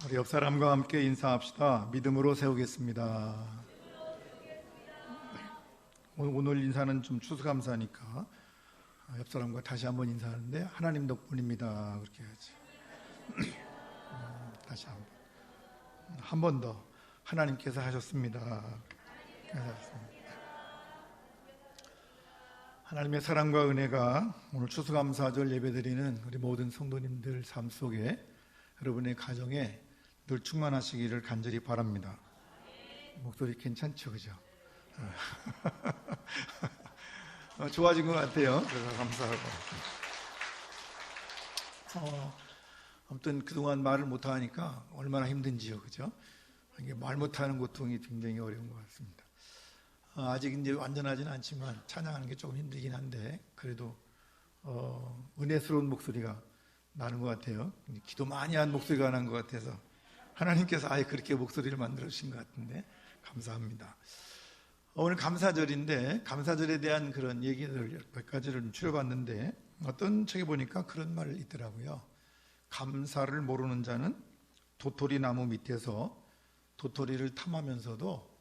우리 옆 사람과 함께 인사합시다. 믿음으로 세우겠습니다. 오늘 인사는 좀 추수감사니까 옆 사람과 다시 한번 인사하는데 하나님 덕분입니다. 그렇게 해야지. 다시 한 번 더 하나님께서 하셨습니다. 하나님의 사랑과 은혜가 오늘 추수감사절 예배드리는 우리 모든 성도님들 삶 속에 여러분의 가정에 늘 충만하시기를 간절히 바랍니다. 목소리 괜찮죠, 그죠? 좋아진 것 같아요. 그래서 감사하고. 아무튼 그동안 말을 못하니까 얼마나 힘든지요, 그죠? 이게 말 못하는 고통이 굉장히 어려운 것 같습니다. 아직 이제 완전하지는 않지만 찬양하는 게 조금 힘들긴 한데 그래도 은혜스러운 목소리가 나는 것 같아요. 기도 많이 한 목소리가 나는 것 같아서 하나님께서 아예 그렇게 목소리를 만들어 주신 것 같은데 감사합니다. 오늘 감사절인데 감사절에 대한 그런 얘기들 몇 가지를 추려봤는데 어떤 책에 보니까 그런 말이 있더라고요. 감사를 모르는 자는 도토리 나무 밑에서 도토리를 탐하면서도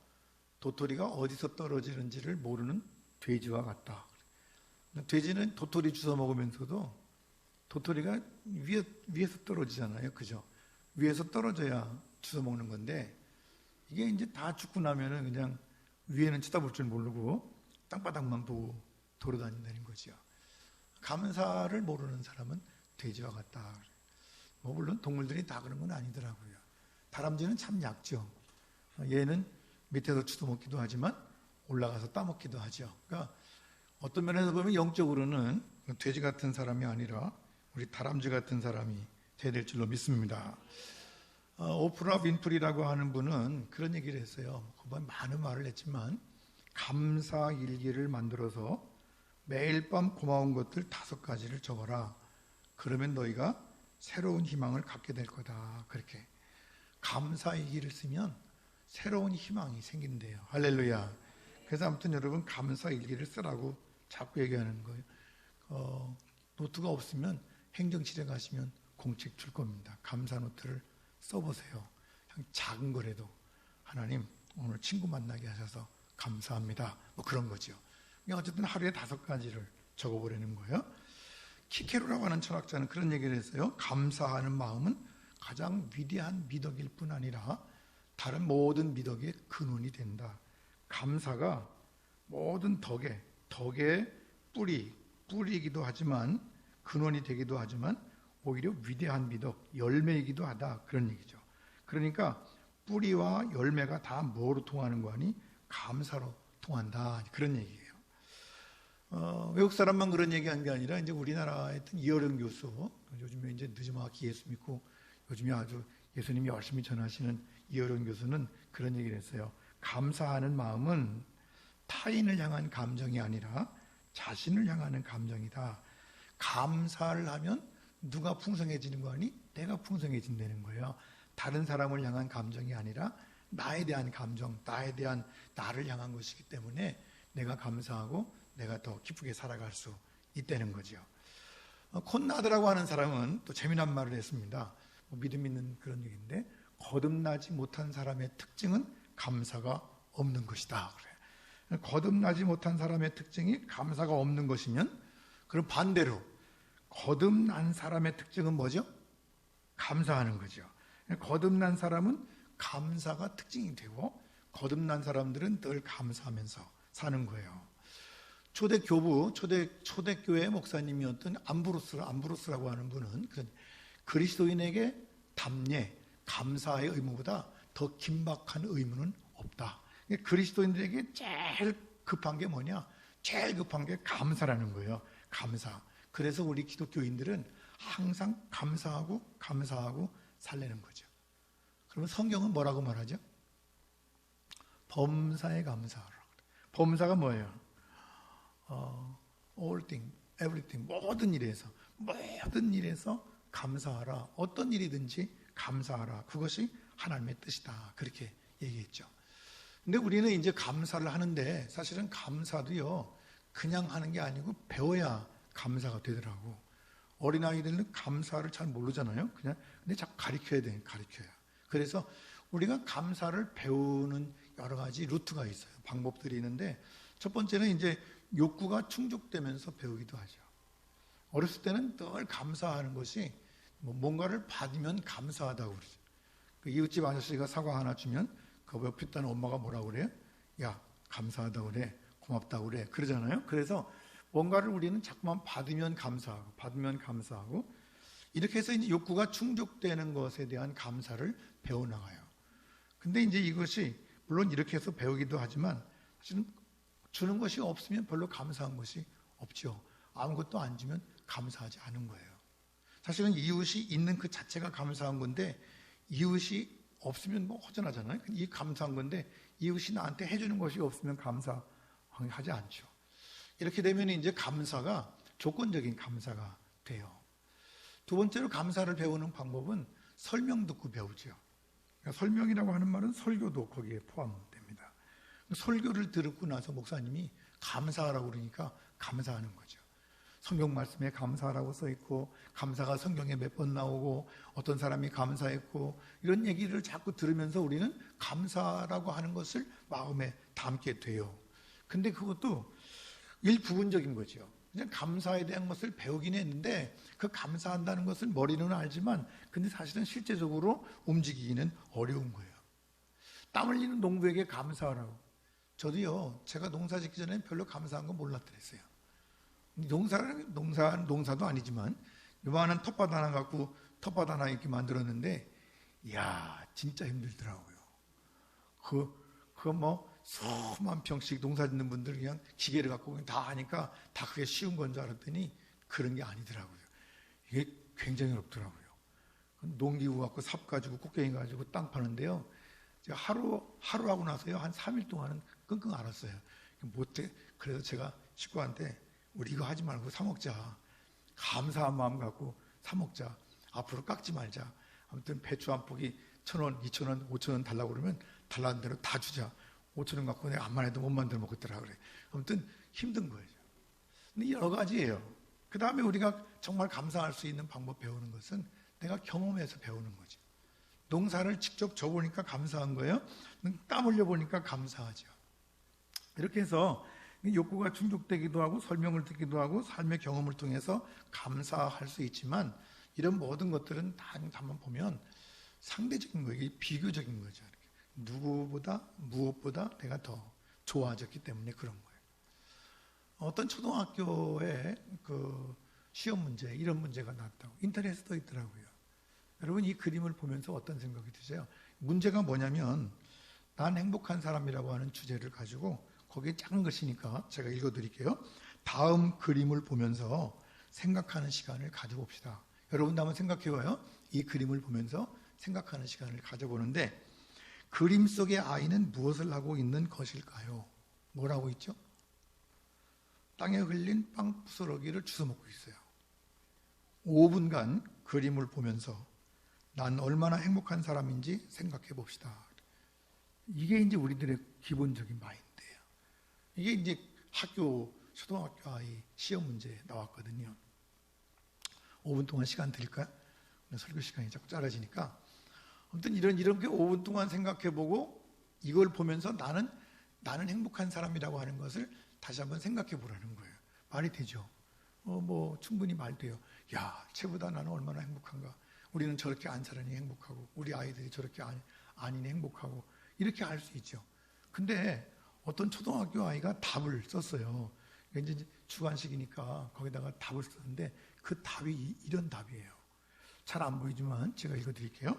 도토리가 어디서 떨어지는지를 모르는 돼지와 같다. 돼지는 도토리 주워 먹으면서도 도토리가 위에서 떨어지잖아요. 그죠? 위에서 떨어져야 주워 먹는 건데 이게 이제 다 죽고 나면은 그냥 위에는 쳐다볼 줄 모르고 땅바닥만 보고 돌아다닌다는 거죠. 감사를 모르는 사람은 돼지와 같다. 물론 동물들이 다 그런 건 아니더라고요. 다람쥐는 참 약죠. 얘는 밑에서 주워 먹기도 하지만 올라가서 따먹기도 하죠. 그러니까 어떤 면에서 보면 영적으로는 돼지 같은 사람이 아니라 우리 다람쥐 같은 사람이 돼야 될 줄로 믿습니다. 오프라 윈프리라고 하는 분은 그런 얘기를 했어요. 많은 말을 했지만 감사 일기를 만들어서 매일 밤 고마운 것들 5가지를 적어라. 그러면 너희가 새로운 희망을 갖게 될 거다. 그렇게 감사 일기를 쓰면 새로운 희망이 생긴대요. 할렐루야. 그래서 아무튼 여러분 감사 일기를 쓰라고 자꾸 얘기하는 거예요. 노트가 없으면 행정실에 가시면 공책 줄 겁니다. 감사 노트를 써보세요. 그냥 작은 거라도 하나님 오늘 친구 만나게 하셔서 감사합니다. 뭐 그런 거죠. 어쨌든 하루에 5가지를 적어보려는 거예요. 키케루라고 하는 철학자는 그런 얘기를 했어요. 감사하는 마음은 가장 위대한 미덕일 뿐 아니라 다른 모든 미덕의 근원이 된다. 감사가 모든 덕의 뿌리이기도 하지만 근원이 되기도 하지만 오히려 위대한 미덕, 열매이기도 하다. 그런 얘기죠. 그러니까 뿌리와 열매가 다 뭐로 통하는 거 아니? 감사로 통한다. 그런 얘기예요. 외국 사람만 그런 얘기한 게 아니라 이제 우리나라에 있던 이어령 교수, 요즘에 이제 늦지막히 예수 믿고 요즘에 아주 예수님이 열심히 전하시는 이어령 교수는 그런 얘기를 했어요. 감사하는 마음은 타인을 향한 감정이 아니라 자신을 향하는 감정이다. 감사를 하면 누가 풍성해지는 거 아니? 내가 풍성해진다는 거예요. 다른 사람을 향한 감정이 아니라 나에 대한 감정, 나를 향한 것이기 때문에 내가 감사하고 내가 더 기쁘게 살아갈 수 있다는 거죠. 콘라드라고 하는 사람은 또 재미난 말을 했습니다. 믿음 있는 그런 얘기인데 거듭나지 못한 사람의 특징은 감사가 없는 것이다. 그래. 거듭나지 못한 사람의 특징이 감사가 없는 것이면 그럼 반대로 거듭난 사람의 특징은 뭐죠? 감사하는 거죠. 거듭난 사람은 감사가 특징이 되고 거듭난 사람들은 늘 감사하면서 사는 거예요. 초대교회 목사님이었던 암브로스라고 하는 분은 그리스도인에게 담례, 감사의 의무보다 더 긴박한 의무는 없다. 그리스도인들에게 제일 급한 게 뭐냐? 제일 급한 게 감사라는 거예요. 감사. 그래서 우리 기독교인들은 항상 감사하고 살려는 거죠. 그러면 성경은 뭐라고 말하죠? 범사에 감사하라. 범사가 뭐예요? all thing, everything, 모든 일에서 감사하라. 어떤 일이든지 감사하라. 그것이 하나님의 뜻이다. 그렇게 얘기했죠. 근데 우리는 이제 감사를 하는데 사실은 감사도요, 그냥 하는 게 아니고 배워야 감사가 되더라고. 어린아이들은 감사를 잘 모르잖아요. 근데 자꾸 가르쳐야 돼. 가르쳐야. 그래서 우리가 감사를 배우는 여러 가지 루트가 있어요. 방법들이 있는데 첫 번째는 이제 욕구가 충족되면서 배우기도 하죠. 어렸을 때는 늘 감사하는 것이 뭔가를 받으면 감사하다고 그러죠. 그 이웃집 아저씨가 사과 하나 주면 그 옆에 있던 엄마가 뭐라고 그래요? 야, 감사하다고 그래. 고맙다고 그래. 그러잖아요. 그래서 뭔가를 우리는 자꾸만 받으면 감사하고 이렇게 해서 이제 욕구가 충족되는 것에 대한 감사를 배워나가요. 근데 이제 이것이 물론 이렇게 해서 배우기도 하지만 사실은 주는 것이 없으면 별로 감사한 것이 없죠. 아무것도 안 주면 감사하지 않은 거예요. 사실은 이웃이 있는 그 자체가 감사한 건데 이웃이 없으면 뭐 허전하잖아요. 이 감사한 건데 이웃이 나한테 해주는 것이 없으면 감사하지 않죠. 이렇게 되면 이제 감사가 조건적인 감사가 돼요. 두 번째로 감사를 배우는 방법은 설명 듣고 배우죠. 그러니까 설명이라고 하는 말은 설교도 거기에 포함됩니다. 설교를 듣고 나서 목사님이 감사하라고 그러니까 감사하는 거죠. 성경 말씀에 감사하라고 써 있고 감사가 성경에 몇 번 나오고 어떤 사람이 감사했고 이런 얘기를 자꾸 들으면서 우리는 감사라고 하는 것을 마음에 담게 돼요. 근데 그것도 일부분적인 거죠. 그냥 감사에 대한 것을 배우긴 했는데 그 감사한다는 것을 머리로는 알지만 근데 사실은 실제적으로 움직이기는 어려운 거예요. 땀 흘리는 농부에게 감사하라고. 저도요, 제가 농사 짓기 전에 별로 감사한 거 몰랐더랬어요. 농사도 아니지만 요만한 텃밭 하나 갖고 텃밭 하나 이렇게 만들었는데 이야 진짜 힘들더라고요. 그거 뭐 수만 평씩 농사 짓는 분들 그냥 기계를 갖고 그냥 다 하니까 다 그게 쉬운 건 줄 알았더니 그런 게 아니더라고요. 이게 굉장히 어렵더라고요. 농기구 갖고 삽 가지고 꽃갱이 가지고 땅 파는데요. 제가 하루 하고 나서요 한 3일 동안은 끙끙 앓았어요. 못해. 그래서 제가 식구한테 우리 이거 하지 말고 사 먹자. 감사한 마음 갖고 사 먹자. 앞으로 깎지 말자. 아무튼 배추 한 포기 1,000원, 2,000원, 5,000원 달라고 그러면 달라는 대로 다 주자. 5,000원 갖고 내가 암만 해도 못 만들어 먹겠더라 그래. 아무튼 힘든 거예요. 근데 여러 가지예요. 그 다음에 우리가 정말 감사할 수 있는 방법 배우는 것은 내가 경험해서 배우는 거죠. 농사를 직접 져보니까 감사한 거예요. 땀 흘려보니까 감사하죠. 이렇게 해서 욕구가 충족되기도 하고 설명을 듣기도 하고 삶의 경험을 통해서 감사할 수 있지만 이런 모든 것들은 다 한번 보면 상대적인 거예요. 이게 비교적인 거죠. 누구보다 무엇보다 내가 더 좋아졌기 때문에 그런 거예요. 어떤 초등학교에 그 시험 문제 이런 문제가 나왔다고 인터넷에 떠 있더라고요. 여러분 이 그림을 보면서 어떤 생각이 드세요? 문제가 뭐냐면 난 행복한 사람이라고 하는 주제를 가지고 거기에 작은 것이니까 제가 읽어드릴게요. 다음 그림을 보면서 생각하는 시간을 가져봅시다. 여러분도 한번 생각해봐요. 이 그림을 보면서 생각하는 시간을 가져보는데 그림 속의 아이는 무엇을 하고 있는 것일까요? 뭘 하고 있죠? 땅에 흘린 빵 부스러기를 주워 먹고 있어요. 5분간 그림을 보면서 난 얼마나 행복한 사람인지 생각해 봅시다. 이게 이제 우리들의 기본적인 마인드예요. 이게 이제 초등학교 아이 시험 문제에 나왔거든요. 5분 동안 시간 드릴까요? 설교 시간이 자꾸 짧아지니까. 아무튼 이렇게 5분 동안 생각해보고 이걸 보면서 나는 행복한 사람이라고 하는 것을 다시 한번 생각해 보라는 거예요. 말이 되죠? 뭐 충분히 말 돼요. 야, 쟤보다 나는 얼마나 행복한가. 우리는 저렇게 안 살아니 행복하고 우리 아이들이 저렇게 아니니 행복하고 이렇게 알 수 있죠. 근데 어떤 초등학교 아이가 답을 썼어요. 이제 주관식이니까 거기다가 답을 썼는데 그 답이 이런 답이에요. 잘 안 보이지만 제가 읽어드릴게요.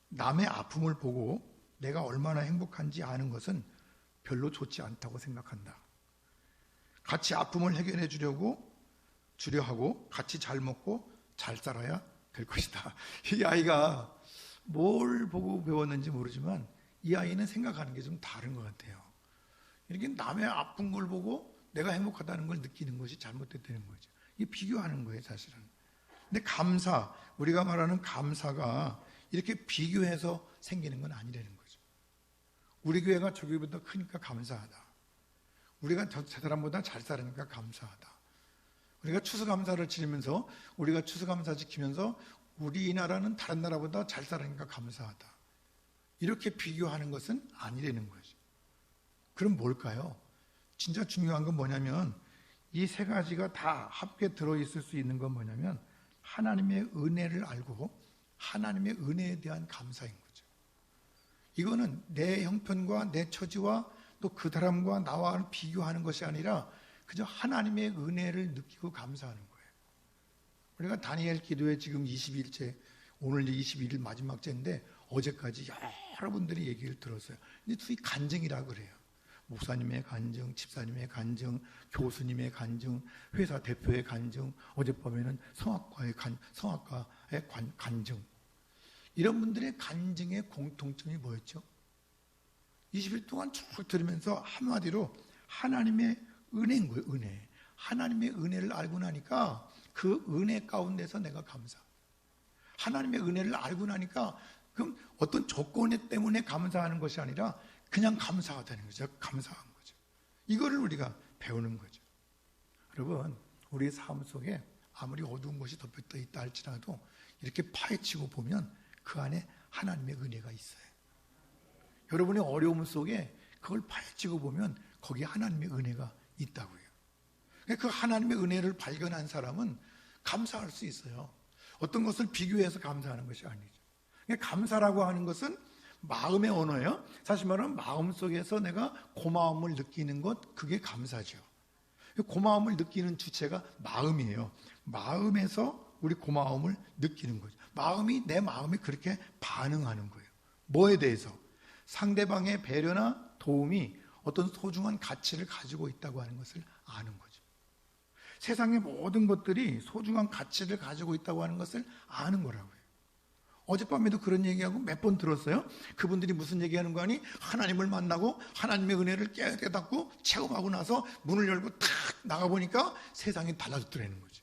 남의 아픔을 보고 내가 얼마나 행복한지 아는 것은 별로 좋지 않다고 생각한다. 같이 아픔을 해결해 주려 하고 같이 잘 먹고 잘 살아야 될 것이다. 이 아이가 뭘 보고 배웠는지 모르지만 이 아이는 생각하는 게 좀 다른 것 같아요. 이렇게 남의 아픈 걸 보고 내가 행복하다는 걸 느끼는 것이 잘못됐다는 거죠. 이게 비교하는 거예요, 사실은. 근데 우리가 말하는 감사가 이렇게 비교해서 생기는 건 아니라는 거죠. 우리 교회가 저 교회보다 크니까 감사하다. 우리가 저 사람보다 잘 살으니까 감사하다. 우리가 추수감사를 지르면서 우리가 추수감사 지키면서 우리나라는 다른 나라보다 잘 살으니까 감사하다. 이렇게 비교하는 것은 아니라는 거죠. 그럼 뭘까요? 진짜 중요한 건 뭐냐면 이 세 가지가 다 함께 들어있을 수 있는 건 뭐냐면 하나님의 은혜를 알고 하나님의 은혜에 대한 감사인 거죠. 이거는 내 형편과 내 처지와 또 그 사람과 나와 비교하는 것이 아니라 그저 하나님의 은혜를 느끼고 감사하는 거예요. 우리가 다니엘 기도회 지금 20일째, 오늘 21일 마지막 제인데 어제까지 여러분들이 얘기를 들었어요. 근데 투이 간증이라 그래요. 목사님의 간증, 집사님의 간증, 교수님의 간증, 회사 대표의 간증, 어젯밤에는 성악가의 간증. 이런 분들의 간증의 공통점이 뭐였죠? 20일 동안 쭉 들으면서 한마디로 하나님의 은혜인 거예요. 은혜. 하나님의 은혜를 알고 나니까 그 은혜 가운데서 내가 감사. 하나님의 은혜를 알고 나니까 그럼 어떤 조건 때문에 감사하는 것이 아니라 그냥 감사하다는 거죠. 감사한 거죠. 이거를 우리가 배우는 거죠. 여러분, 우리 삶 속에 아무리 어두운 것이 덮여 있다 할지라도 이렇게 파헤치고 보면 그 안에 하나님의 은혜가 있어요. 여러분의 어려움 속에 그걸 파헤치고 보면 거기에 하나님의 은혜가 있다고요. 그 하나님의 은혜를 발견한 사람은 감사할 수 있어요. 어떤 것을 비교해서 감사하는 것이 아니죠. 감사라고 하는 것은 마음의 언어예요. 사실 말하면 마음속에서 내가 고마움을 느끼는 것, 그게 감사죠. 고마움을 느끼는 주체가 마음이에요. 마음에서 우리 고마움을 느끼는 거죠. 마음이 내 마음에 그렇게 반응하는 거예요. 뭐에 대해서? 상대방의 배려나 도움이 어떤 소중한 가치를 가지고 있다고 하는 것을 아는 거죠. 세상의 모든 것들이 소중한 가치를 가지고 있다고 하는 것을 아는 거라고요. 어젯밤에도 그런 얘기하고 몇 번 들었어요. 그분들이 무슨 얘기하는 거 아니? 하나님을 만나고 하나님의 은혜를 깨닫고 체험하고 나서 문을 열고 탁 나가보니까 세상이 달라졌더라는 거죠.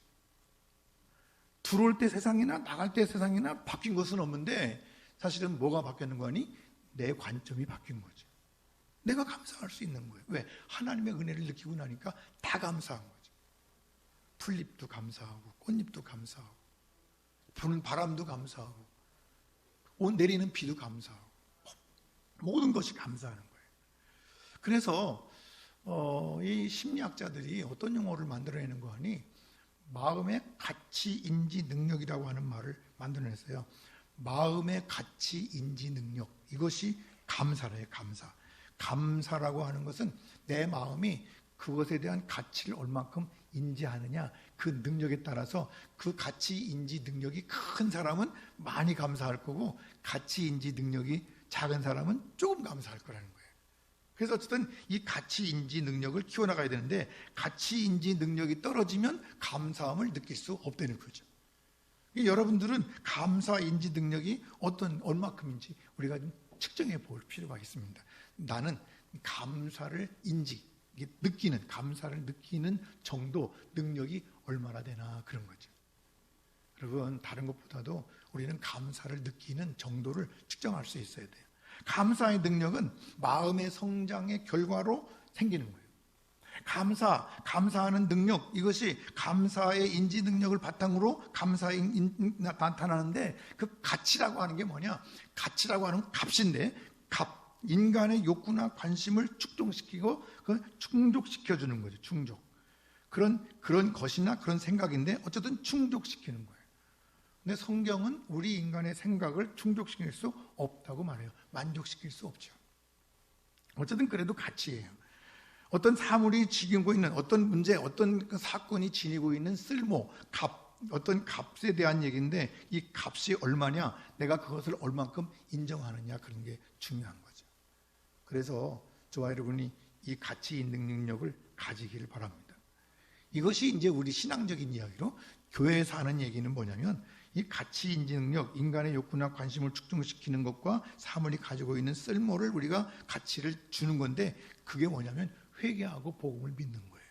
들어올 때 세상이나 나갈 때 세상이나 바뀐 것은 없는데 사실은 뭐가 바뀌는 거 아니? 내 관점이 바뀐 거죠. 내가 감사할 수 있는 거예요. 왜? 하나님의 은혜를 느끼고 나니까 다 감사한 거죠. 풀잎도 감사하고 꽃잎도 감사하고 부는 바람도 감사하고 내리는 비도 감사하고 모든 것이 감사하는 거예요. 그래서 이 심리학자들이 어떤 용어를 만들어내는 거 하니 마음의 가치 인지 능력이라고 하는 말을 만들어냈어요. 마음의 가치 인지 능력, 이것이 감사래요. 감사. 감사라고 하는 것은 내 마음이 그것에 대한 가치를 얼만큼 인지하느냐, 그 능력에 따라서 그 가치 인지 능력이 큰 사람은 많이 감사할 거고 가치 인지 능력이 작은 사람은 조금 감사할 거라는 거예요. 그래서 어쨌든 이 가치 인지 능력을 키워나가야 되는데 가치 인지 능력이 떨어지면 감사함을 느낄 수 없다는 거죠. 여러분들은 감사 인지 능력이 얼마큼인지 우리가 좀 측정해 볼 필요가 있습니다. 나는 감사를 감사를 느끼는 정도, 능력이 얼마나 되나 그런 거죠. 여러분, 다른 것보다도 우리는 감사를 느끼는 정도를 측정할 수 있어야 돼요. 감사의 능력은 마음의 성장의 결과로 생기는 거예요. 감사하는 능력, 이것이 감사의 인지 능력을 바탕으로 감사에 나타나는데 그 가치라고 하는 게 뭐냐? 가치라고 하는 값인데 인간의 욕구나 관심을 축동시키고 충족시켜주는 거죠. 충족. 그런 것이나 그런 생각인데 어쨌든 충족시키는 거예요. 근데 성경은 우리 인간의 생각을 충족시킬 수 없다고 말해요. 만족시킬 수 없죠. 어쨌든 그래도 가치예요. 어떤 사물이 지니고 있는 어떤 문제, 어떤 사건이 지니고 있는 쓸모, 어떤 값에 대한 얘기인데 이 값이 얼마냐, 내가 그것을 얼만큼 인정하느냐, 그런 게 중요한 거죠. 그래서 저와 여러분이 이 가치 있는 능력을 가지기를 바랍니다. 이것이 이제 우리 신앙적인 이야기로 교회에서 하는 얘기는 뭐냐면 이 가치 인지 능력, 인간의 욕구나 관심을 축적시키는 것과 사물이 가지고 있는 쓸모를 우리가 가치를 주는 건데 그게 뭐냐면 회개하고 복음을 믿는 거예요.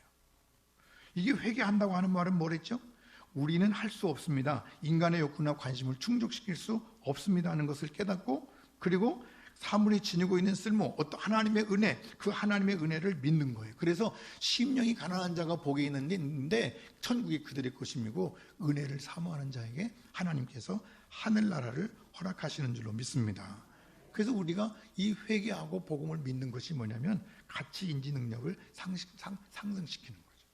이게 회개한다고 하는 말은 뭐랬죠? 우리는 할 수 없습니다. 인간의 욕구나 관심을 충족시킬 수 없습니다 하는 것을 깨닫고, 그리고 사물이 지니고 있는 쓸모, 어떤 하나님의 은혜, 그 하나님의 은혜를 믿는 거예요. 그래서 심령이 가난한 자가 복이 있는데 천국이 그들의 것임이고 은혜를 사모하는 자에게 하나님께서 하늘나라를 허락하시는 줄로 믿습니다. 그래서 우리가 이 회개하고 복음을 믿는 것이 뭐냐면 가치 인지 능력을 상승시키는 거죠.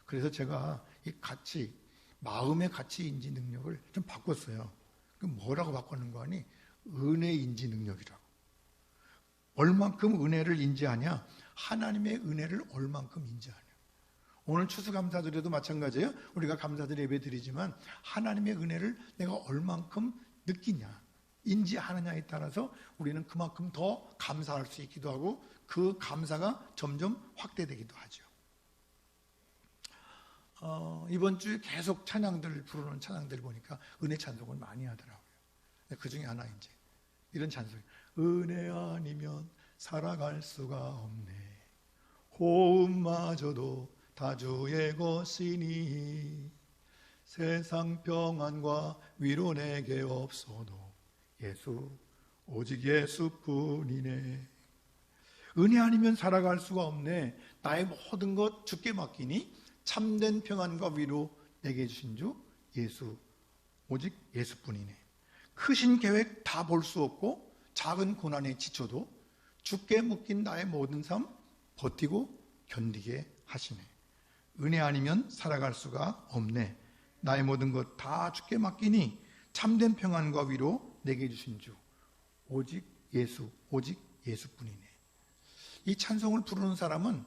그래서 제가 이 가치, 마음의 가치 인지 능력을 좀 바꿨어요. 그 뭐라고 바꿨는 거 아니? 은혜 인지 능력이라고. 얼만큼 은혜를 인지하냐? 하나님의 은혜를 얼만큼 인지하냐. 오늘 추수감사절에도 마찬가지예요. 우리가 감사절 예배 드리지만 하나님의 은혜를 내가 얼만큼 느끼냐, 인지하느냐에 따라서 우리는 그만큼 더 감사할 수 있기도 하고 그 감사가 점점 확대되기도 하죠. 이번 주에 계속 찬양들 부르는 찬양들 보니까 은혜 찬송을 많이 하더라고요. 그 중에 하나 이제 이런 찬송이 은혜 아니면 살아갈 수가 없네. 호흡마저도 다 주의 것이니 세상 평안과 위로 내게 없어도 예수 오직 예수뿐이네. 은혜 아니면 살아갈 수가 없네. 나의 모든 것 주께 맡기니 참된 평안과 위로 내게 주신 주 예수 오직 예수뿐이네. 크신 계획 다 볼 수 없고 작은 고난에 지쳐도 주께 묶인 나의 모든 삶 버티고 견디게 하시네. 은혜 아니면 살아갈 수가 없네. 나의 모든 것 다 주께 맡기니 참된 평안과 위로 내게 주신 주 오직 예수 오직 예수뿐이네. 이 찬송을 부르는 사람은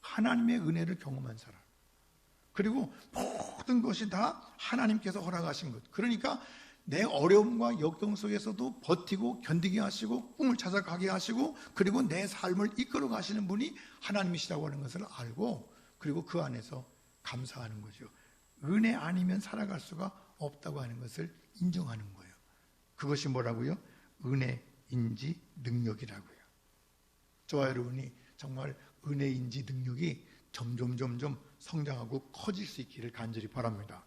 하나님의 은혜를 경험한 사람, 그리고 모든 것이 다 하나님께서 허락하신 것. 그러니까 내 어려움과 역경 속에서도 버티고 견디게 하시고 꿈을 찾아가게 하시고 그리고 내 삶을 이끌어 가시는 분이 하나님이시라고 하는 것을 알고 그리고 그 안에서 감사하는 거죠. 은혜 아니면 살아갈 수가 없다고 하는 것을 인정하는 거예요. 그것이 뭐라고요? 은혜인지 능력이라고요. 저와 여러분이 정말 은혜인지 능력이 점점 성장하고 커질 수 있기를 간절히 바랍니다.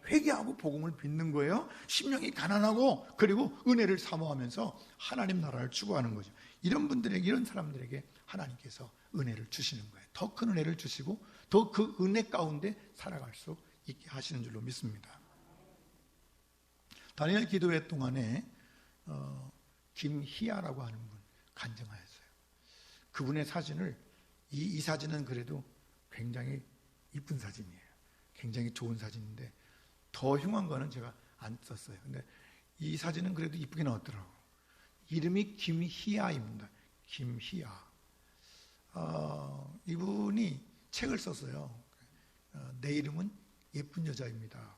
회개하고 복음을 믿는 거예요. 심령이 가난하고 그리고 은혜를 사모하면서 하나님 나라를 추구하는 거죠. 이런 분들에게, 이런 사람들에게 하나님께서 은혜를 주시는 거예요. 더 큰 은혜를 주시고 더 그 은혜 가운데 살아갈 수 있게 하시는 줄로 믿습니다. 다니엘 기도회 동안에 김희아라고 하는 분 간증하였어요. 그분의 사진을 이 사진은 그래도 굉장히 이쁜 사진이에요. 굉장히 좋은 사진인데 더 흉한 거는 제가 안 썼어요. 근데 이 사진은 그래도 이쁘게 나왔더라고요. 이름이 김희아입니다. 김희아. 이분이 책을 썼어요. 내 이름은 예쁜 여자입니다.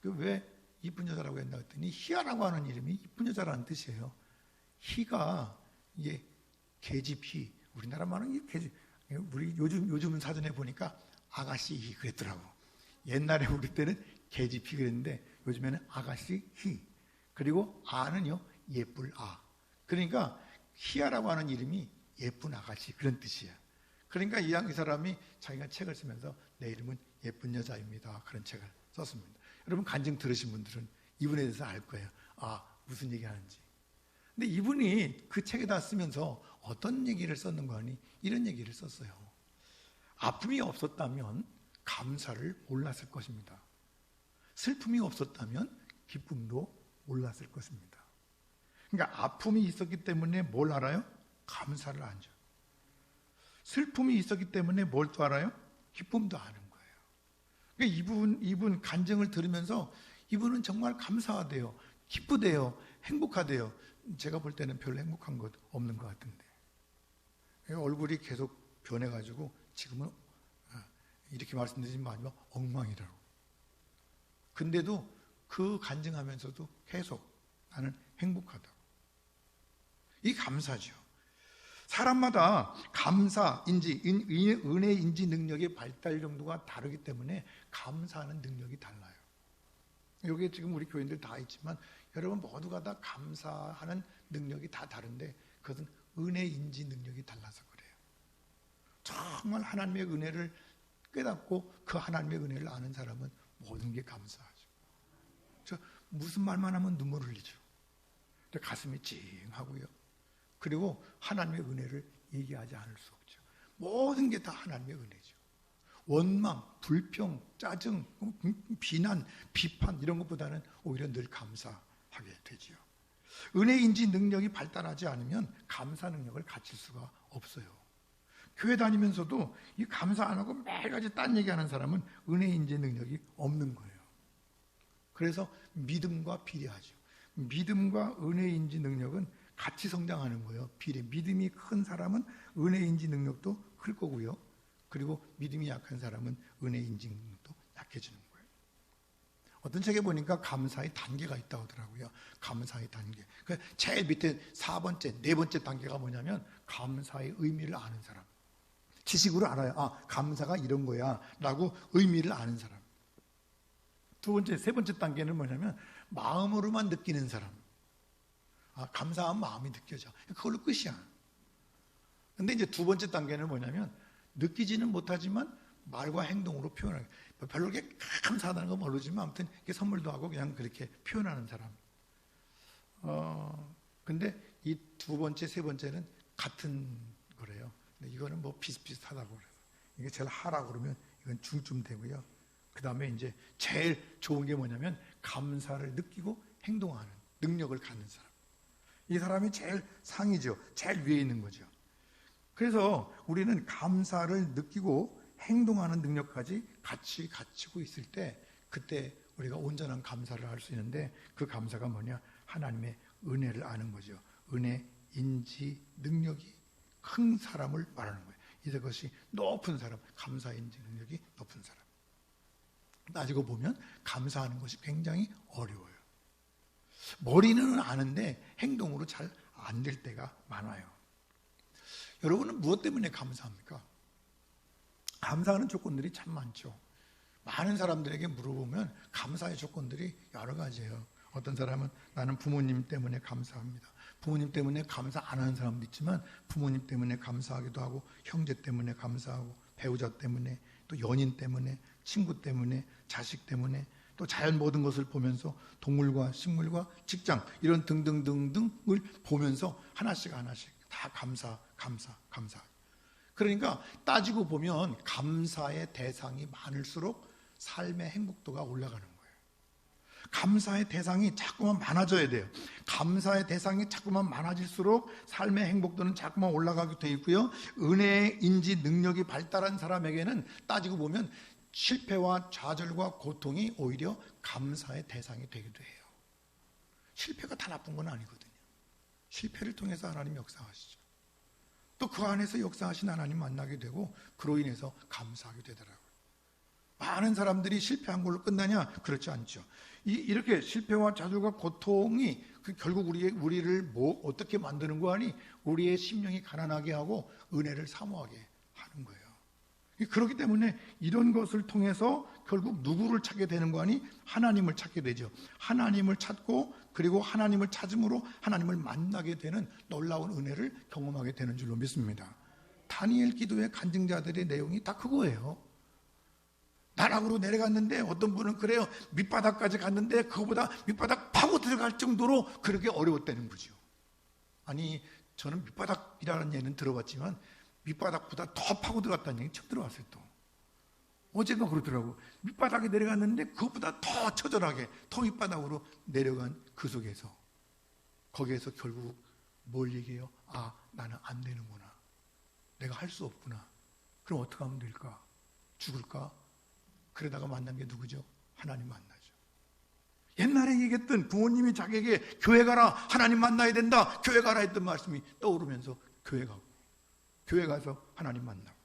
왜 이쁜 여자라고 했나 했더니 희아라고 하는 이름이 이쁜 여자라는 뜻이에요. 희가 이게 계집희, 우리나라 말은 계집. 우리 요즘 사전에 보니까 아가씨 희 그랬더라고. 옛날에 우리 때는 계집희 그랬는데 요즘에는 아가씨 희. 그리고 아는요 예쁠 아. 그러니까 희아라고 하는 이름이 예쁜 아가씨 그런 뜻이야. 그러니까 이 사람이 자기가 책을 쓰면서 내 이름은 예쁜 여자입니다. 그런 책을 썼습니다. 여러분 간증 들으신 분들은 이분에 대해서 알 거예요. 아, 무슨 얘기 하는지. 근데 이분이 그 책에다 쓰면서 어떤 얘기를 썼는 거 아니? 이런 얘기를 썼어요. 아픔이 없었다면 감사를 몰랐을 것입니다. 슬픔이 없었다면 기쁨도 몰랐을 것입니다. 그러니까 아픔이 있었기 때문에 뭘 알아요? 감사를 알죠. 슬픔이 있었기 때문에 뭘 또 알아요? 기쁨도 아는 거예요. 그러니까 이분 간증을 들으면서 이분은 정말 감사하대요. 기쁘대요. 행복하대요. 제가 볼 때는 별로 행복한 것 없는 것 같은데. 얼굴이 계속 변해가지고 지금은 이렇게 말씀드리지 마지막 엉망이라고. 근데도 그 간증하면서도 계속 나는 행복하다고. 이 감사죠. 사람마다 감사인지 은혜인지 능력의 발달 정도가 다르기 때문에 감사하는 능력이 달라요. 여기에 지금 우리 교인들 다 있지만 여러분 모두가 다 감사하는 능력이 다 다른데 그것은 은혜인지 능력이 달라서 그래요. 정말 하나님의 은혜를 깨닫고 그 하나님의 은혜를 아는 사람은 모든 게 감사하죠. 저 무슨 말만 하면 눈물 흘리죠. 가슴이 찡하고요. 그리고 하나님의 은혜를 얘기하지 않을 수 없죠. 모든 게 다 하나님의 은혜죠. 원망, 불평, 짜증, 비난, 비판 이런 것보다는 오히려 늘 감사하게 되지요. 은혜인지 능력이 발달하지 않으면 감사 능력을 갖출 수가 없어요. 교회 다니면서도 이 감사 안 하고 매일같이 딴 얘기하는 사람은 은혜인지 능력이 없는 거예요. 그래서 믿음과 비례하죠. 믿음과 은혜인지 능력은 같이 성장하는 거예요. 비례. 믿음이 큰 사람은 은혜인지 능력도 클 거고요. 그리고 믿음이 약한 사람은 은혜인지 능력도 약해지는 거예요. 어떤 책에 보니까 감사의 단계가 있다고 하더라고요. 감사의 단계. 제일 밑에 4번째, 4번째 단계가 뭐냐면 감사의 의미를 아는 사람. 지식으로 알아요. 아, 감사가 이런 거야 라고 의미를 아는 사람. 두 번째, 세 번째 단계는 뭐냐면 마음으로만 느끼는 사람. 아, 감사한 마음이 느껴져. 그걸로 끝이야. 근데 이제 두 번째 단계는 뭐냐면 느끼지는 못하지만 말과 행동으로 표현하는, 별로 그렇게 감사하다는 건 모르지만 아무튼 선물도 하고 그냥 그렇게 표현하는 사람. 근데 이 두 번째, 세 번째는 같은 거래요. 근데 이거는 뭐 비슷비슷하다고 그래요. 이게 제일 하라고 그러면 이건 중쯤 되고요. 그 다음에 이제 제일 좋은 게 뭐냐면 감사를 느끼고 행동하는 능력을 갖는 사람. 이 사람이 제일 상이죠. 제일 위에 있는 거죠. 그래서 우리는 감사를 느끼고 행동하는 능력까지 같이 갖추고 있을 때 그때 우리가 온전한 감사를 할 수 있는데 그 감사가 뭐냐? 하나님의 은혜를 아는 거죠. 은혜, 인지, 능력이 큰 사람을 말하는 거예요. 이것이 높은 사람, 감사인지 능력이 높은 사람. 따지고 보면 감사하는 것이 굉장히 어려워요. 머리는 아는데 행동으로 잘 안 될 때가 많아요. 여러분은 무엇 때문에 감사합니까? 감사하는 조건들이 참 많죠. 많은 사람들에게 물어보면 감사의 조건들이 여러 가지예요. 어떤 사람은 나는 부모님 때문에 감사합니다. 부모님 때문에 감사 안 하는 사람도 있지만 부모님 때문에 감사하기도 하고 형제 때문에 감사하고 배우자 때문에 또 연인 때문에 친구 때문에 자식 때문에 또 자연 모든 것을 보면서 동물과 식물과 직장 이런 등등등등을 보면서 하나씩 다 감사. 그러니까 따지고 보면 감사의 대상이 많을수록 삶의 행복도가 올라가는 거예요. 감사의 대상이 자꾸만 많아져야 돼요. 감사의 대상이 자꾸만 많아질수록 삶의 행복도는 자꾸만 올라가게 돼 있고요. 은혜인지 능력이 발달한 사람에게는 따지고 보면 실패와 좌절과 고통이 오히려 감사의 대상이 되기도 해요. 실패가 다 나쁜 건 아니거든요. 실패를 통해서 하나님 역사하시죠. 또 그 안에서 역사하신 하나님 만나게 되고 그로 인해서 감사하게 되더라고요. 많은 사람들이 실패한 걸로 끝나냐? 그렇지 않죠. 이렇게 실패와 좌절과 고통이 결국 우리를 어떻게 만드는 거 아니? 우리의 심령이 가난하게 하고 은혜를 사모하게 하는 거예요. 그렇기 때문에 이런 것을 통해서 결국 누구를 찾게 되는 거 아니? 하나님을 찾게 되죠. 하나님을 찾고 그리고 하나님을 찾음으로 하나님을 만나게 되는 놀라운 은혜를 경험하게 되는 줄로 믿습니다. 다니엘 기도의 간증자들의 내용이 다 그거예요. 나락으로 내려갔는데 어떤 분은 그래요. 밑바닥까지 갔는데 그거보다 밑바닥 파고 들어갈 정도로 그렇게 어려웠다는 거죠. 아니 저는 밑바닥이라는 얘기는 들어봤지만 밑바닥보다 더 파고 들어갔다는 얘기 처음 들어봤어요. 또 어제가 그러더라고. 밑바닥에 내려갔는데 그것보다 더 처절하게 더 밑바닥으로 내려간 그 속에서 거기에서 결국 뭘 얘기해요? 아, 나는 안 되는구나. 내가 할 수 없구나. 그럼 어떻게 하면 될까? 죽을까? 그러다가 만난 게 누구죠? 하나님 만나죠. 옛날에 얘기했던 부모님이 자기에게 교회 가라, 하나님 만나야 된다, 교회 가라 했던 말씀이 떠오르면서 교회 가고, 교회 가서 하나님 만나고,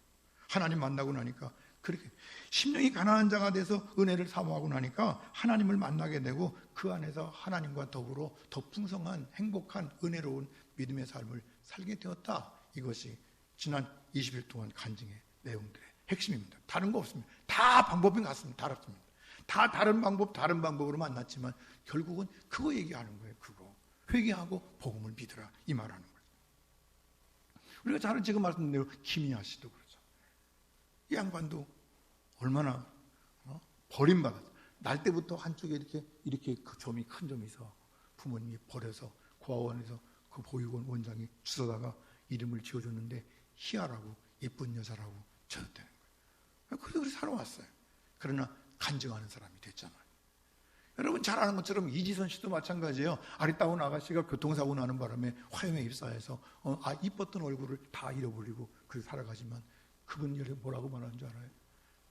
하나님 만나고 나니까 그렇게 심령이 가난한 자가 돼서 은혜를 사모하고 나니까 하나님을 만나게 되고 그 안에서 하나님과 더불어 더 풍성한 행복한 은혜로운 믿음의 삶을 살게 되었다. 이것이 지난 20일 동안 간증의 내용들의 핵심입니다. 다른 거 없습니다. 다 방법이 같습니다. 다릅니다. 다 다른 방법으로 만났지만 결국은 그거 얘기하는 거예요. 그거 회개하고 복음을 믿으라 이 말하는 거예요. 우리가 잘 지금 말씀드린 대로 김희아 씨도 그러죠. 이 양반도 얼마나 버림받았어. 날 때부터 한쪽에 이렇게 그 점이 큰 점이 있어. 부모님이 버려서 고아원에서 그 보육원 원장이 주워다가 이름을 지어줬는데 희아라고 예쁜 여자라고 지어줬다는 거예요. 그래서 살아왔어요. 그러나 간증하는 사람이 됐잖아요. 여러분 잘 아는 것처럼 이지선 씨도 마찬가지예요. 아리따운 아가씨가 교통사고 나는 바람에 화염에 입사해서 이뻤던 얼굴을 다 잃어버리고 그렇게 살아가지만 그분이 뭐라고 말하는 줄 알아요?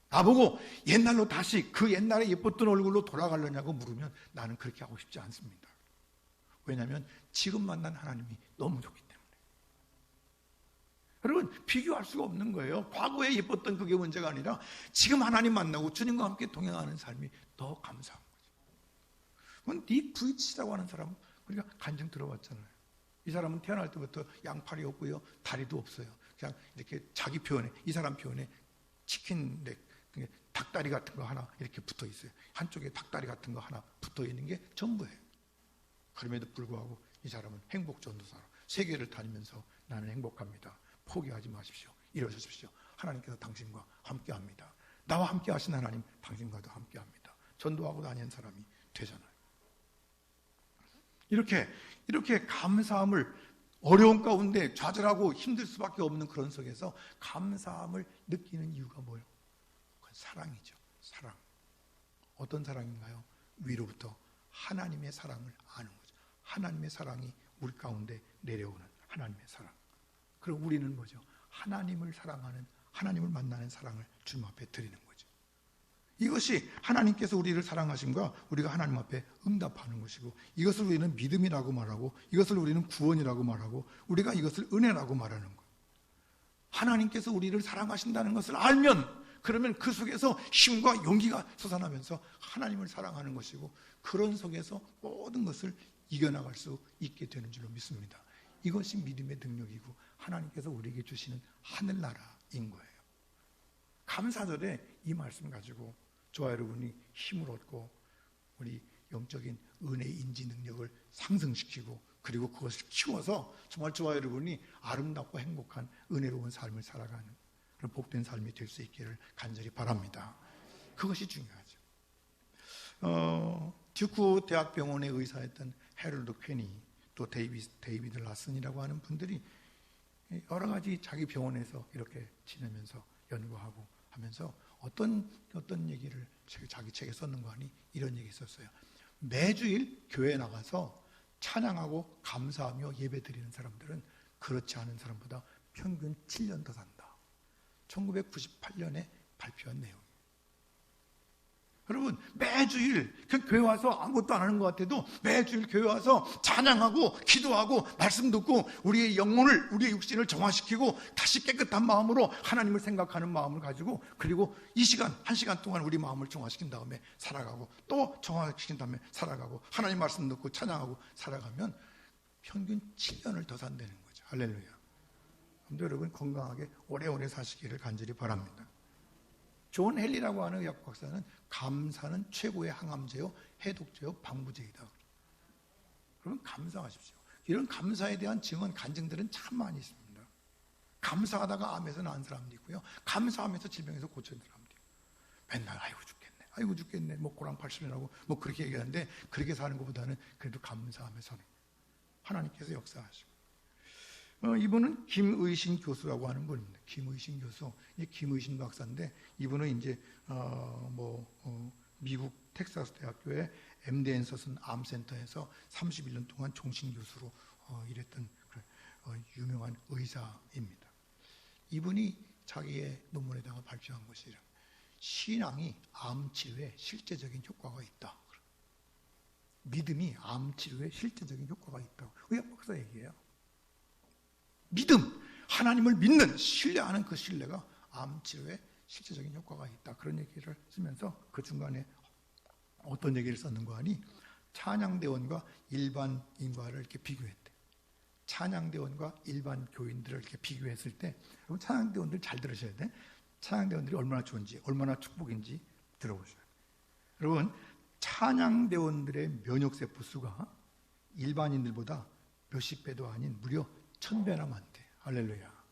나보고 옛날로 다시 그 옛날에 예뻤던 얼굴로 돌아가려냐고 물으면 나는 그렇게 하고 싶지 않습니다. 왜냐하면 지금 만난 하나님이 너무 좋기 때문에. 여러분 비교할 수가 없는 거예요. 과거에 예뻤던 그게 문제가 아니라 지금 하나님 만나고 주님과 함께 동행하는 삶이 더 감사한 거죠. 닉 부이치라고 하는 사람은 우리가 간증 들어봤잖아요. 이 사람은 태어날 때부터 양팔이 없고요, 다리도 없어요. 그냥 이렇게 자기 표현에, 이 사람 표현에 치킨 닭다리 같은 거 하나 이렇게 붙어 있어요. 한쪽에 닭다리 같은 거 하나 붙어 있는 게 전부예요. 그럼에도 불구하고 이 사람은 행복 전도사로 세계를 다니면서 나는 행복합니다. 포기하지 마십시오. 일어서십시오. 하나님께서 당신과 함께합니다. 나와 함께하신 하나님 당신과도 함께합니다. 전도하고 다니는 사람이 되잖아요. 이렇게 감사함을 어려운 가운데 좌절하고 힘들 수밖에 없는 그런 속에서 감사함을 느끼는 이유가 뭐예요? 그건 사랑이죠. 사랑. 어떤 사랑인가요? 위로부터 하나님의 사랑을 아는 거죠. 하나님의 사랑이 우리 가운데 내려오는 하나님의 사랑. 그리고 우리는 뭐죠? 하나님을 사랑하는, 하나님을 만나는 사랑을 주님 앞에 드리는 거죠. 이것이 하나님께서 우리를 사랑하심과 우리가 하나님 앞에 응답하는 것이고, 이것을 우리는 믿음이라고 말하고, 이것을 우리는 구원이라고 말하고, 우리가 이것을 은혜라고 말하는 거예요. 하나님께서 우리를 사랑하신다는 것을 알면, 그러면 그 속에서 힘과 용기가 솟아나면서 하나님을 사랑하는 것이고, 그런 속에서 모든 것을 이겨나갈 수 있게 되는 줄로 믿습니다. 이것이 믿음의 능력이고 하나님께서 우리에게 주시는 하늘나라인 거예요. 감사절에 이 말씀 가지고 저와 여러분이 힘을 얻고 우리 영적인 은혜 인지 능력을 상승시키고, 그리고 그것을 키워서 정말 저와 여러분이 아름답고 행복한 은혜로운 삶을 살아가는 그런 복된 삶이 될 수 있기를 간절히 바랍니다. 그것이 중요하죠. 듀크 대학병원의 의사였던 해럴드 퀘니, 또 데이비드 라슨이라고 하는 분들이 여러 가지 자기 병원에서 이렇게 지내면서 연구하고 하면서 어떤 얘기를 자기 책에 썼는가 하니 이런 얘기 썼어요. 매주일 교회에 나가서 찬양하고 감사하며 예배 드리는 사람들은 그렇지 않은 사람보다 평균 7년 더 산다. 1998년에 발표한 내용이에요. 여러분 매주일 교회 와서 아무것도 안 하는 것 같아도 매주일 교회 와서 찬양하고 기도하고 말씀 듣고 우리의 영혼을, 우리의 육신을 정화시키고 다시 깨끗한 마음으로 하나님을 생각하는 마음을 가지고, 그리고 이 시간 1시간 동안 우리 마음을 정화시킨 다음에 살아가고, 또 정화시킨 다음에 살아가고, 하나님 말씀 듣고 찬양하고 살아가면 평균 7년을 더 산다는 거죠. 할렐루야. 여러분 건강하게 오래오래 사시기를 간절히 바랍니다. 존 헨리라고 하는 의학 박사는 감사는 최고의 항암제요, 해독제요, 방부제이다. 그러면 감사하십시오. 이런 감사에 대한 증언, 간증들은 참 많이 있습니다. 감사하다가 암에서 나은 사람도 있고요, 감사하면서 질병에서 고쳐진 사람도 있고, 맨날 아이고 죽겠네, 뭐 고랑팔순이라고 뭐 그렇게 얘기하는데, 그렇게 사는 것보다는 그래도 감사하면서 하나님께서 역사하시고. 이분은 김의신 교수라고 하는 분입니다. 김의신 교수, 김의신 박사인데, 이분은 이제 미국 텍사스 대학교의 MD 앤서슨 암센터에서 31년 동안 종신 교수로 일했던 유명한 의사입니다. 이분이 자기의 논문에다가 발표한 것이 신앙이 암 치료에 실제적인 효과가 있다. 믿음이 암 치료에 실제적인 효과가 있다고 의학 박사 얘기해요. 믿음, 하나님을 믿는, 신뢰하는 그 신뢰가 암 치료에 실제적인 효과가 있다. 그런 얘기를 쓰면서 그 중간에 어떤 얘기를 썼는가 하니, 찬양대원과 일반 인과를 이렇게 비교했대. 찬양대원과 일반 교인들을 이렇게 비교했을 때, 여러분 찬양대원들 잘 들으셔야 돼. 찬양대원들이 얼마나 좋은지, 얼마나 축복인지 들어보셔야 돼요. 여러분 찬양대원들의 면역세포 수가 일반인들보다 몇십 배도 아닌 무려 1000배나 많대. 할렐루야.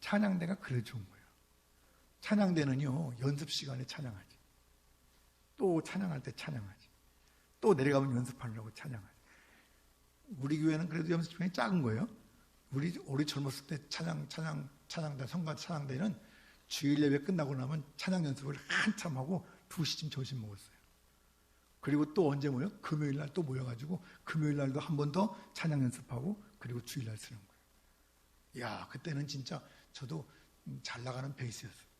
찬양대가 그래 좋은 거예요. 찬양대는요, 연습 시간에 찬양하지, 또 찬양할 때 찬양하지, 또 내려가면 연습하려고 찬양하지. 우리 교회는 그래도 연습 시간이 작은 거예요. 우리 젊었을 때 찬양대, 성가 찬양대는 주일 예배 끝나고 나면 찬양 연습을 한참 하고 2시쯤 점심 먹었어요. 그리고 또 언제 모여? 금요일 날 또 모여가지고 금요일 날도 한 번 더 찬양 연습하고 그리고 주일날 쓰는 거예요. 야, 그때는 진짜 저도 잘 나가는 베이스였어요.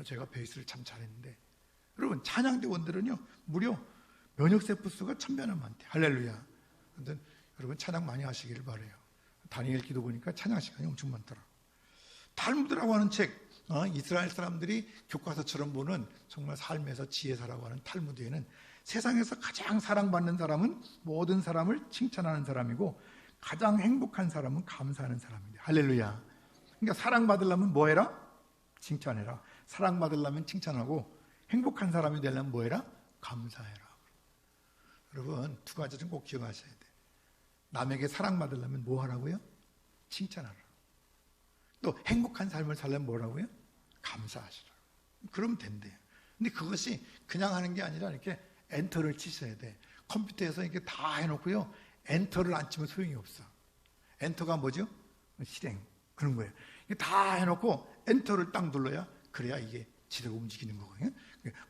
제가 베이스를 참 잘했는데, 여러분 찬양대원들은요 무려 면역 세포수가 1000배나 많대. 할렐루야. 근데 여러분 찬양 많이 하시기를 바래요. 다니엘 기도 보니까 찬양 시간이 엄청 많더라. 탈무드라고 하는 책, 이스라엘 사람들이 교과서처럼 보는 정말 삶에서 지혜사라고 하는 탈무드에는 세상에서 가장 사랑받는 사람은 모든 사람을 칭찬하는 사람이고 가장 행복한 사람은 감사하는 사람인데, 할렐루야. 그러니까 사랑받으려면 뭐 해라? 칭찬해라. 사랑받으려면 칭찬하고 행복한 사람이 되려면 뭐 해라? 감사해라. 여러분 두 가지 좀 꼭 기억하셔야 돼. 남에게 사랑받으려면 뭐 하라고요? 칭찬하라. 또 행복한 삶을 살려면 뭐라고요? 감사하시라. 그러면 된대요. 근데 그것이 그냥 하는 게 아니라 이렇게 엔터를 치셔야 돼. 컴퓨터에서 이렇게 다 해놓고요, 엔터를 안 치면 소용이 없어. 엔터가 뭐죠? 실행. 그런 거예요. 다 해놓고 엔터를 딱 눌러야, 그래야 이게 지대로 움직이는 거거든요.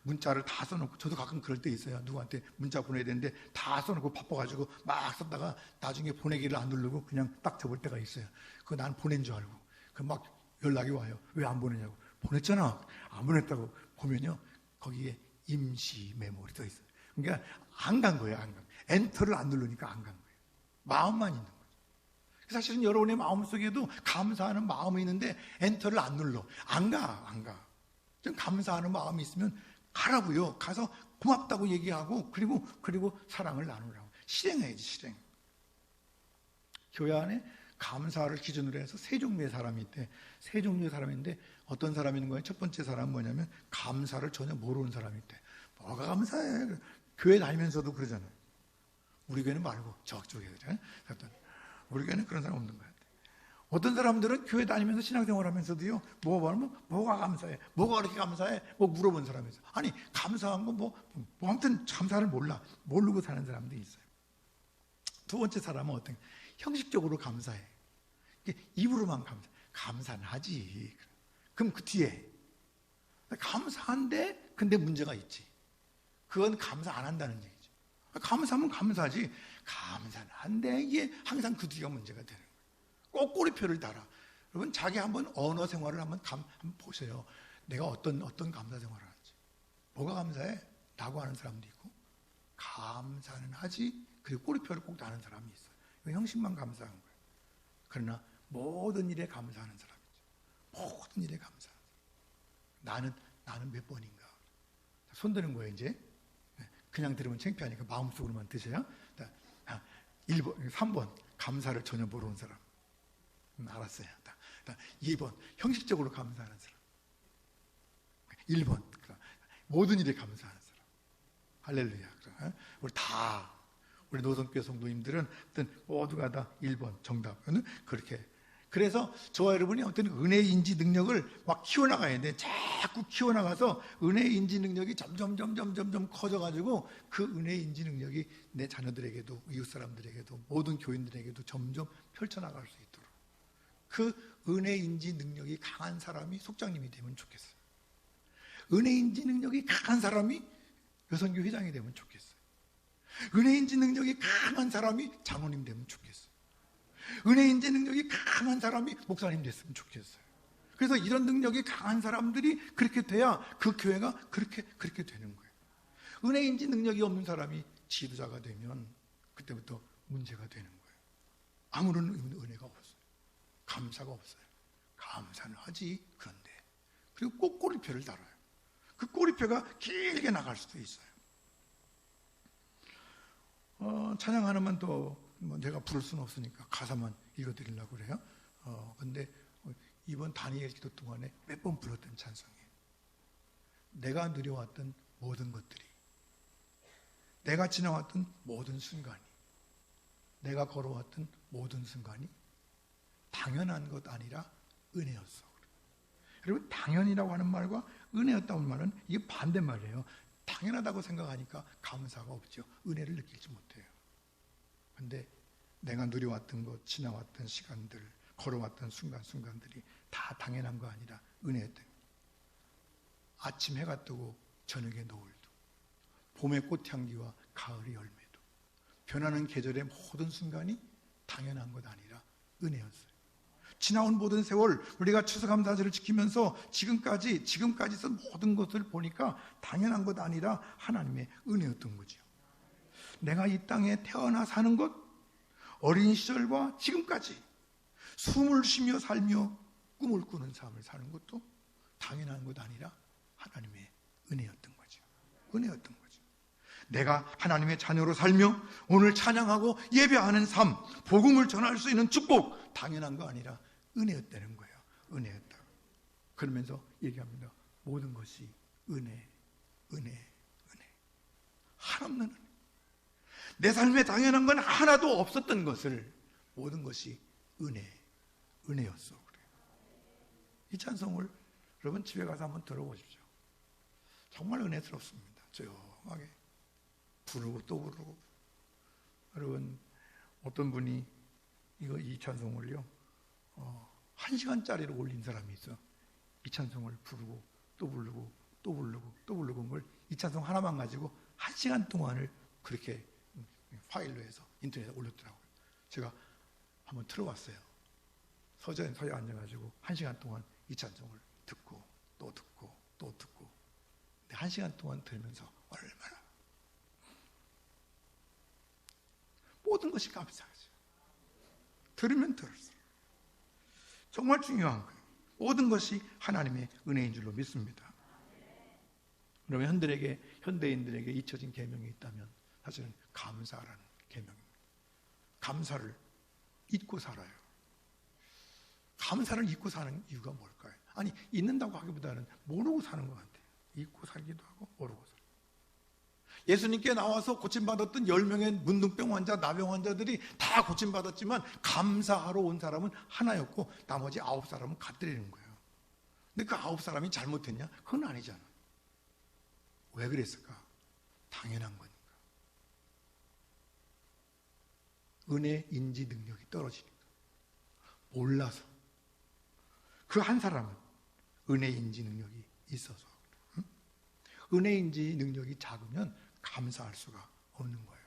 문자를 다 써놓고, 저도 가끔 그럴 때 있어요. 누구한테 문자 보내야 되는데 다 써놓고 바빠가지고 막 썼다가 나중에 보내기를 안 누르고 그냥 딱 접을 때가 있어요. 그거 난 보낸 줄 알고. 그 막 연락이 와요. 왜 안 보내냐고. 보냈잖아. 안 보냈다고 보면요, 거기에 임시 메모리 써 있어요. 그러니까 안 간 거예요. 안 간. 엔터를 안 누르니까 안 간 거예요. 마음만 있는 거예요. 사실은 여러분의 마음속에도 감사하는 마음이 있는데 엔터를 안 눌러. 안 가. 좀 감사하는 마음이 있으면 가라고요. 가서 고맙다고 얘기하고 그리고 사랑을 나누라고. 실행해야지, 실행. 교회 안에 감사를 기준으로 해서 세 종류의 사람이 있대. 세 종류의 사람인데 어떤 사람이 있는 거예요? 첫 번째 사람은 뭐냐면 감사를 전혀 모르는 사람이 있대. 뭐가 감사해? 교회 다니면서도 그러잖아요. 우리 교회는 말고 저쪽에 그러잖아요. 우리 교회는 그런 사람 없는 거야. 어떤 사람들은 교회 다니면서 신앙생활 하면서도요, 뭐가 감사해? 뭐가 그렇게 감사해? 뭐 물어본 사람이 있어요. 아니, 감사한 건 아무튼 감사를 모르고 사는 사람들이 있어요. 두 번째 사람은 어떤, 형식적으로 감사해. 입으로만 감사는 하지. 그럼 그 뒤에, 감사한데, 근데 문제가 있지. 그건 감사 안 한다는 얘기죠. 감사하면 감사하지. 감사는 한데, 이게 항상 그 뒤가 문제가 되는 거예요. 꼭 꼬리표를 달아. 여러분 자기 한번 언어 생활을 한번 보세요. 내가 어떤 감사 생활을 하는지. 뭐가 감사해? 라고 하는 사람도 있고, 감사는 하지, 그리고 꼬리표를 꼭 다는 사람이 있어요. 이거 형식만 감사한 거예요. 그러나 모든 일에 감사하는 사람이죠. 모든 일에 감사하는 사람. 나는 몇 번인가. 손 드는 거예요, 이제. 그냥 들으면 창피하니까 마음속으로만 드세요. 1번, 3번, 감사를 전혀 모르는 사람. 알았어요. 2번, 형식적으로 감사하는 사람. 1번, 모든 일에 감사하는 사람. 할렐루야. 우리 노선교회 성도님들은 모두가 다 1번 정답은 그렇게. 그래서 저와 여러분이 어떤 은혜의 인지 능력을 막 키워나가야 돼. 자꾸 키워나가서 은혜의 인지 능력이 점점 커져가지고 그 은혜의 인지 능력이 내 자녀들에게도, 이웃 사람들에게도, 모든 교인들에게도 점점 펼쳐나갈 수 있도록. 그 은혜인지 능력이 강한 사람이 속장님이 되면 좋겠어요. 은혜인지 능력이 강한 사람이 여성교 회장이 되면 좋겠어요. 은혜인지 능력이 강한 사람이 장로님 되면 좋겠어요. 은혜인지 능력이 강한 사람이 목사님 됐으면 좋겠어요. 그래서 이런 능력이 강한 사람들이 그렇게 돼야 그 교회가 그렇게 되는 거예요. 은혜인지 능력이 없는 사람이 지도자가 되면 그때부터 문제가 되는 거예요. 아무런 은혜가 없어요. 감사가 없어요. 감사는 하지. 그런데 그리고 꼭 꼬리표를 달아요. 그 꼬리표가 길게 나갈 수도 있어요. 찬양 하나만 더 제가 부를 수는 없으니까 가사만 읽어드리려고 그래요. 근데 이번 다니엘 기도 동안에 몇 번 불렀던 찬송이에요. 내가 누려왔던 모든 것들이, 내가 지나왔던 모든 순간이, 내가 걸어왔던 모든 순간이 당연한 것 아니라 은혜였어. 여러분, 당연이라고 하는 말과 은혜였다고 하는 말은 이게 반대말이에요. 당연하다고 생각하니까 감사가 없죠. 은혜를 느끼지 못해요. 그런데 내가 누려왔던 것, 지나왔던 시간들, 걸어왔던 순간순간들이 다 당연한 거 아니라 은혜였던 거예요. 아침 해가 뜨고 저녁에 노을 뜨고 봄의 꽃향기와 가을의 열매도, 변하는 계절의 모든 순간이 당연한 것 아니라 은혜였어요. 지나온 모든 세월 우리가 추수감사절을 지키면서 지금까지 있었던 모든 것을 보니까 당연한 것 아니라 하나님의 은혜였던 거죠. 내가 이 땅에 태어나 사는 것, 어린 시절과 지금까지 숨을 쉬며 살며 꿈을 꾸는 삶을 사는 것도 당연한 것 아니라 하나님의 은혜였던 거죠. 은혜였던 거죠. 내가 하나님의 자녀로 살며 오늘 찬양하고 예배하는 삶, 복음을 전할 수 있는 축복, 당연한 거 아니라 은혜였다는 거예요. 은혜였다. 그러면서 얘기합니다. 모든 것이 은혜. 한없는 은혜. 내 삶에 당연한 건 하나도 없었던 것을 모든 것이 은혜였어. 그래요. 이 찬송을 여러분 집에 가서 한번 들어보십시오. 정말 은혜스럽습니다. 조용하게 부르고 또 부르고. 여러분 어떤 분이 이 찬송을요 1시간짜리로 올린 사람이 있어. 이 찬송을 부르고 또 부르고 또 부르고 또 부르고 걸 이 찬송 하나만 가지고 1시간 동안을 그렇게 파일로 해서 인터넷에 올렸더라고요. 제가 한번 틀어봤어요. 서재에 앉아가지고 1시간 동안 이 찬송을 듣고 또 듣고 또 듣고. 1시간 동안 들으면서 얼마나 모든 것이 감사하죠. 들으면 들을수록 정말 중요한 거예요. 모든 것이 하나님의 은혜인 줄로 믿습니다. 그러면 현대인들에게 잊혀진 계명이 있다면 사실은 감사라는 계명입니다. 감사를 잊고 살아요. 감사를 잊고 사는 이유가 뭘까요? 아니, 잊는다고 하기보다는 모르고 사는 것 같아요. 잊고 살기도 하고 모르고 살고. 예수님께 나와서 고침받았던 10명의 문둥병 환자, 나병 환자들이 다 고침받았지만 감사하러 온 사람은 하나였고 나머지 9사람은 갖들이는 거예요. 근데 그 9사람이 잘못했냐? 그건 아니잖아. 왜 그랬을까? 당연한 거니까. 은혜 인지 능력이 떨어지니까. 몰라서. 그 한 사람은 은혜 인지 능력이 있어서. 은혜 인지 능력이 작으면 감사할 수가 없는 거예요.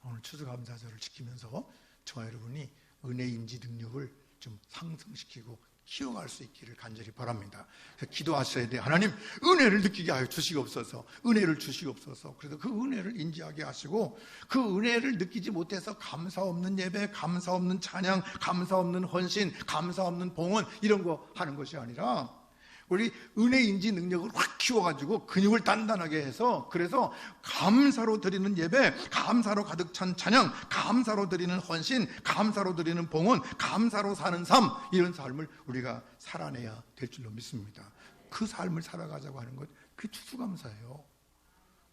오늘 추수감사절을 지키면서 저와 여러분이 은혜 인지 능력을 좀 상승시키고 키워갈 수 있기를 간절히 바랍니다. 기도하셔야 돼요. 하나님, 은혜를 느끼게 하여 주시옵소서. 은혜를 주시옵소서. 그래서 그 은혜를 인지하게 하시고, 그 은혜를 느끼지 못해서 감사 없는 예배, 감사 없는 찬양, 감사 없는 헌신, 감사 없는 봉헌 이런 거 하는 것이 아니라 우리 은혜인지 능력을 확 키워가지고 근육을 단단하게 해서, 그래서 감사로 드리는 예배, 감사로 가득 찬 찬양, 감사로 드리는 헌신, 감사로 드리는 봉헌, 감사로 사는 삶, 이런 삶을 우리가 살아내야 될 줄로 믿습니다. 그 삶을 살아가자고 하는 것, 그게 추수감사예요.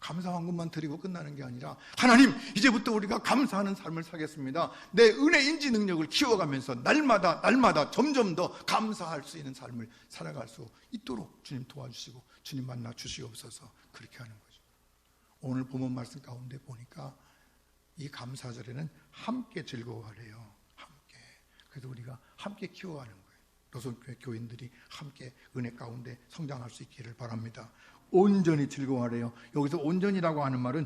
감사 헌금만 드리고 끝나는 게 아니라, 하나님, 이제부터 우리가 감사하는 삶을 살겠습니다. 내 은혜 인지 능력을 키워가면서 날마다 점점 더 감사할 수 있는 삶을 살아갈 수 있도록 주님 도와주시고 주님 만나 주시옵소서. 그렇게 하는 거죠. 오늘 본문 말씀 가운데 보니까 이 감사절에는 함께 즐거워하래요. 함께. 그래서 우리가 함께 키워가는 거예요. 노선교회 교인들이 함께 은혜 가운데 성장할 수 있기를 바랍니다. 온전히 즐거워하래요. 여기서 온전이라고 하는 말은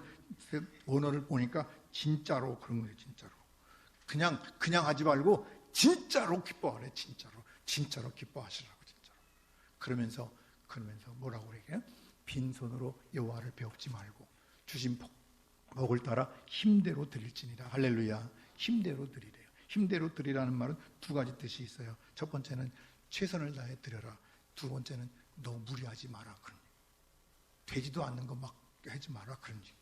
원어를 보니까 진짜로 그런 거예요. 진짜로. 그냥 하지 말고 진짜로 기뻐하래. 진짜로 기뻐하시라고. 진짜로. 그러면서 뭐라고 그래요? 빈손으로 여호와를 배웁지 말고 주신 복을 따라 힘대로 드릴지니라. 할렐루야. 힘대로 드리래요. 힘대로 드리라는 말은 두 가지 뜻이 있어요. 첫 번째는 최선을 다해 드려라. 두 번째는 너무 무리하지 마라. 그런. 되지도 않는 거 막 하지 마라. 그런 얘기.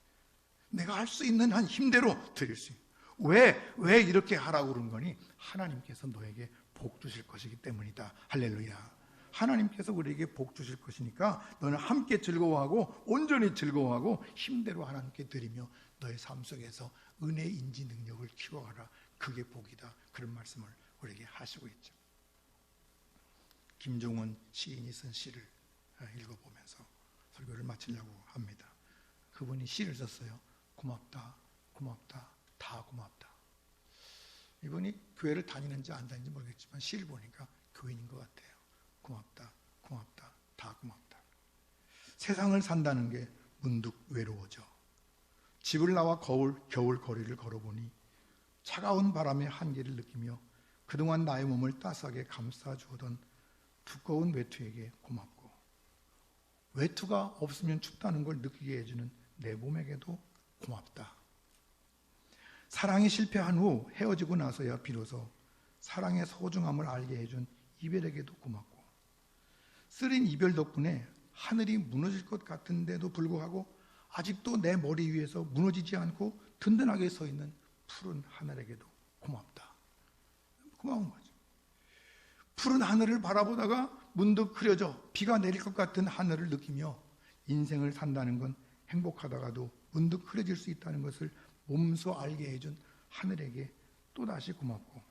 내가 할 수 있는 한 힘대로 드릴 수 있는. 왜 이렇게 하라고 그런 거니? 하나님께서 너에게 복 주실 것이기 때문이다. 할렐루야. 하나님께서 우리에게 복 주실 것이니까 너는 함께 즐거워하고 온전히 즐거워하고 힘대로 하나님께 드리며 너의 삶 속에서 은혜인지 능력을 키워가라. 그게 복이다. 그런 말씀을 우리에게 하시고 있죠. 김종원 시인이 쓴 시를 읽어보면서 설교를 마치려고 합니다. 그분이 시를 썼어요. 고맙다, 고맙다, 다 고맙다. 이분이 교회를 다니는지 안 다니는지 모르겠지만 시를 보니까 교인인 것 같아요. 고맙다, 고맙다, 다 고맙다. 세상을 산다는 게 문득 외로워져 집을 나와 겨울 거리를 걸어보니 차가운 바람의 한기를 느끼며 그동안 나의 몸을 따스하게 감싸주었던 두꺼운 외투에게 고맙고, 외투가 없으면 춥다는 걸 느끼게 해주는 내 몸에게도 고맙다. 사랑이 실패한 후 헤어지고 나서야 비로소 사랑의 소중함을 알게 해준 이별에게도 고맙고, 쓰린 이별 덕분에 하늘이 무너질 것 같은데도 불구하고 아직도 내 머리 위에서 무너지지 않고 든든하게 서 있는 푸른 하늘에게도 고맙다. 고마운 거죠. 푸른 하늘을 바라보다가 문득 흐려져 비가 내릴 것 같은 하늘을 느끼며 인생을 산다는 건 행복하다가도 문득 흐려질 수 있다는 것을 몸소 알게 해준 하늘에게 또다시 고맙고,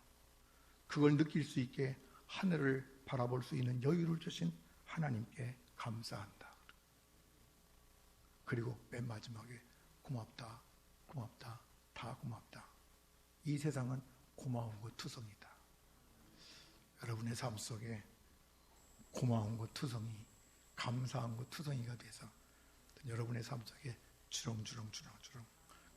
그걸 느낄 수 있게 하늘을 바라볼 수 있는 여유를 주신 하나님께 감사한다. 그리고 맨 마지막에 고맙다, 고맙다, 다 고맙다. 이 세상은 고마운 것 투성이다. 여러분의 삶 속에 고마운 것 투성이, 감사한 것 투성이가 돼서 여러분의 삶 속에 주렁주렁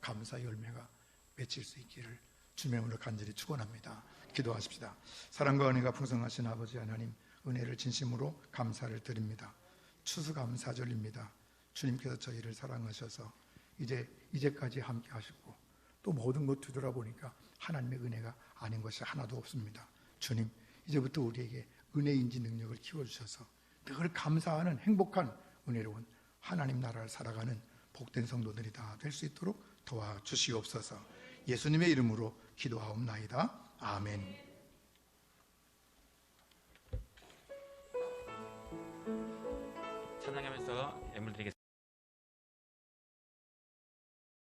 감사 열매가 맺힐 수 있기를 주님으로 간절히 축원합니다. 기도하십시다. 사랑과 은혜가 풍성하신 아버지 하나님, 은혜를 진심으로 감사를 드립니다. 추수감사절입니다. 주님께서 저희를 사랑하셔서 이제까지 함께 하셨고, 또 모든 것 뒤돌아보니까 하나님의 은혜가 아닌 것이 하나도 없습니다. 주님, 이제부터 우리에게 은혜인지 능력을 키워주셔서 늘 감사하는 행복한 은혜로운 하나님 나라를 살아가는 복된 성도들이 다 될 수 있도록 도와주시옵소서. 예수님의 이름으로 기도하옵나이다. 아멘. 찬양하면서 예물 드리겠습니다.